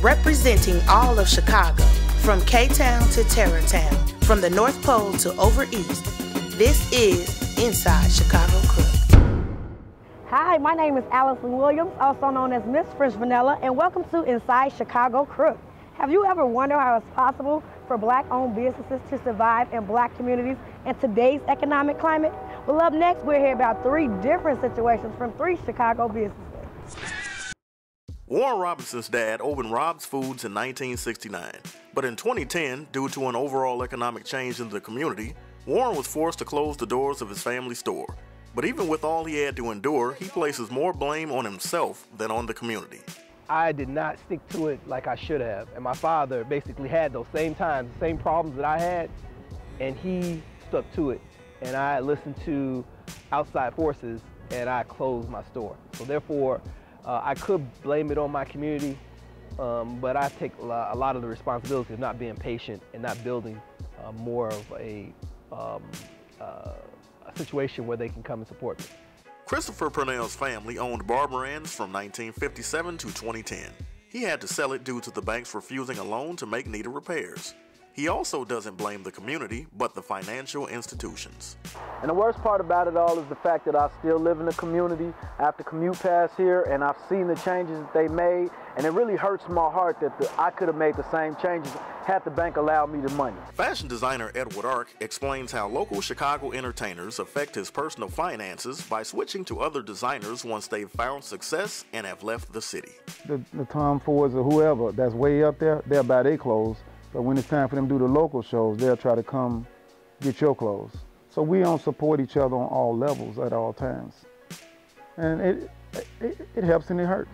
representing all of Chicago, from K-Town to Terrortown, from the North Pole to over East. This is Inside Chicago Crook. Hi, my name is Allison Williams, also known as Miss Fresh Vanilla, and welcome to Inside Chicago Crook. Have you ever wondered how it's possible for Black-owned businesses to survive in Black communities in today's economic climate? Well, up next, we'll hear about 3 different situations from 3 Chicago businesses. Warren Robinson's dad opened Rob's Foods in 1969, but in 2010, due to an overall economic change in the community, Warren was forced to close the doors of his family store. But even with all he had to endure, he places more blame on himself than on the community. I did not stick to it like I should have, and my father basically had those same times, the same problems that I had, and he stuck to it. And I listened to outside forces, and I closed my store. So therefore, I could blame it on my community, but I take a lot of the responsibility of not being patient and not building more of a situation where they can come and support me. Christopher PURNELL's family owned Barber Ends from 1957 to 2010. He had to sell it due to the banks refusing a loan to make needed repairs. He also doesn't blame the community, but the financial institutions. And the worst part about it all is the fact that I still live in the community. I have to commute past here, and I've seen the changes that they made, and it really hurts my heart that I could have made the same changes had the bank allowed me the money. Fashion designer Edward Ark explains how local Chicago entertainers affect his personal finances by switching to other designers once they've found success and have left the city. The Tom Fords or whoever that's way up there, they'll buy their clothes. But when it's time for them to do the local shows, they'll try to come get your clothes. So we don't support each other on all levels at all times. And it helps and it hurts.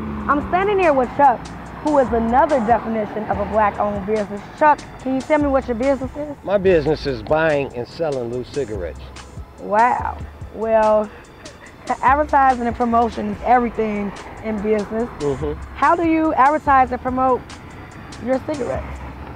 I'm standing here with Chuck, who is another definition of a Black-owned business. Chuck, can you tell me what your business is? My business is buying and selling loose cigarettes. Wow. Well, advertising and promotion is everything in business. How do you advertise and promote your cigarettes?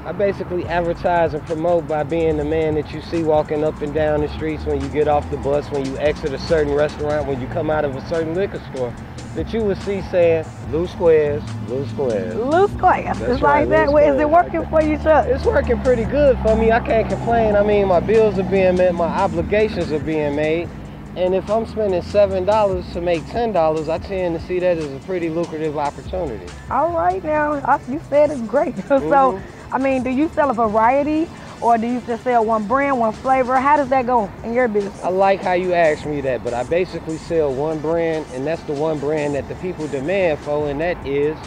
I basically advertise and promote by being the man that you see walking up and down the streets when you get off the bus, when you exit a certain restaurant, when you come out of a certain liquor store, that you would see saying, loose squares, loose squares. Loose squares, it's like that. Is it working for you, Chuck? It's working pretty good for me. I can't complain. I mean, my bills are being met, my obligations are being made. And if I'm spending $7 to make $10, I tend to see that as a pretty lucrative opportunity. All right, now, you said it's great. So, I mean, do you sell a variety, or do you just sell one brand, one flavor? How does that go in your business? I like how you asked me that, but I basically sell one brand, and that's the one brand that the people demand for, and that is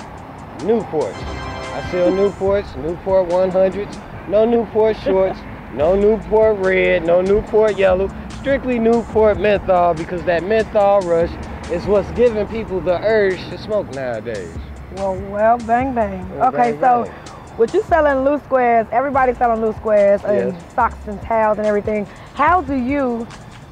Newports. I sell Newports, Newport 100s, no Newport shorts, no Newport red, no Newport yellow. Strictly Newport menthol, because that menthol rush is what's giving people the urge to smoke nowadays. Well, bang, bang. Well, okay, bang, so bang. with you selling loose squares, everybody's selling loose squares and socks and towels and everything. How do you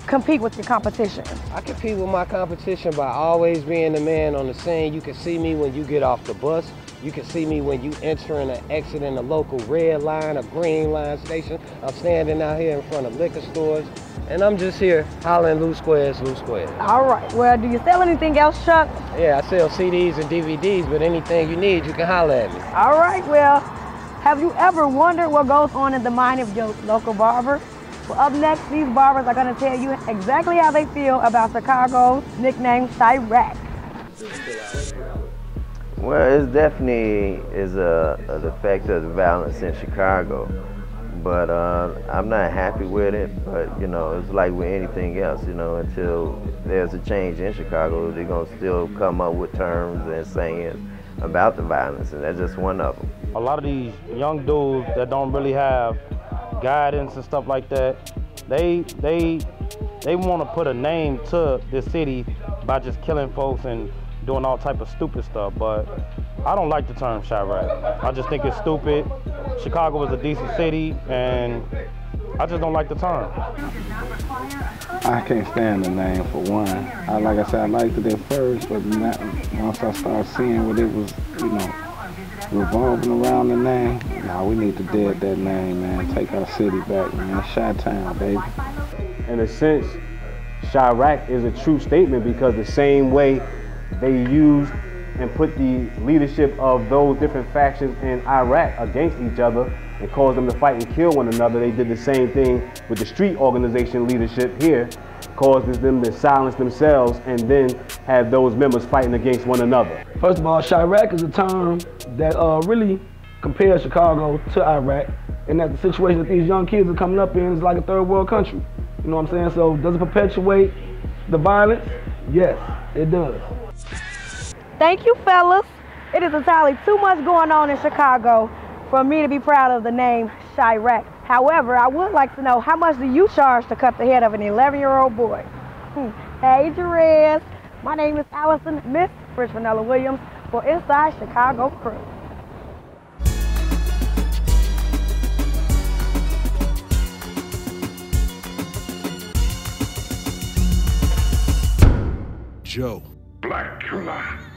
compete with your competition? I compete with my competition by always being the man on the scene. You can see me when you get off the bus. You can see me when you enter and exit in a local red line or green line station. I'm standing out here in front of liquor stores, and I'm just here hollering loose squares, loose squares. All right, well, do you sell anything else, Chuck? Yeah, I sell CDs and DVDs, but anything you need, you can holler at me. All right, well, have you ever wondered what goes on in the mind of your local barber? Well, up next, these barbers are going to tell you exactly how they feel about Chicago's nickname, Chirac. Well, it definitely is an effect of the violence in Chicago, but I'm not happy with it. But you know, it's like with anything else. You know, until there's a change in Chicago, they're gonna still come up with terms and sayings about the violence, and that's just one of them. A lot of these young dudes that don't really have guidance and stuff like that, they want to put a name to this city by just killing folks and doing all type of stupid stuff, but I don't like the term Chirac. I just think it's stupid. Chicago is a decent city, and I just don't like the term. I can't stand the name for one. Like I said, I liked it at first, but once I started seeing what it was, you know, revolving around the name, nah, we need to dead that name, man. Take our city back, man. Chi-Town, baby. In a sense, Chirac is a true statement because the same way they used and put the leadership of those different factions in Iraq against each other and cause them to fight and kill one another. They did the same thing with the street organization leadership here, causes them to silence themselves and then have those members fighting against one another. First of all, Chirac is a term that really compares Chicago to Iraq, and that the situation that these young kids are coming up in is like a third world country. You know what I'm saying? So does it perpetuate the violence? Yes, it does. Thank you, fellas. It is entirely too much going on in Chicago for me to be proud of the name Chirac. However, I would like to know, how much do you charge to cut the head of an 11-year-old boy? Hey, Jerez. My name is Allison, Miss Williams, for Inside Chicago Crook. JoeBlacula.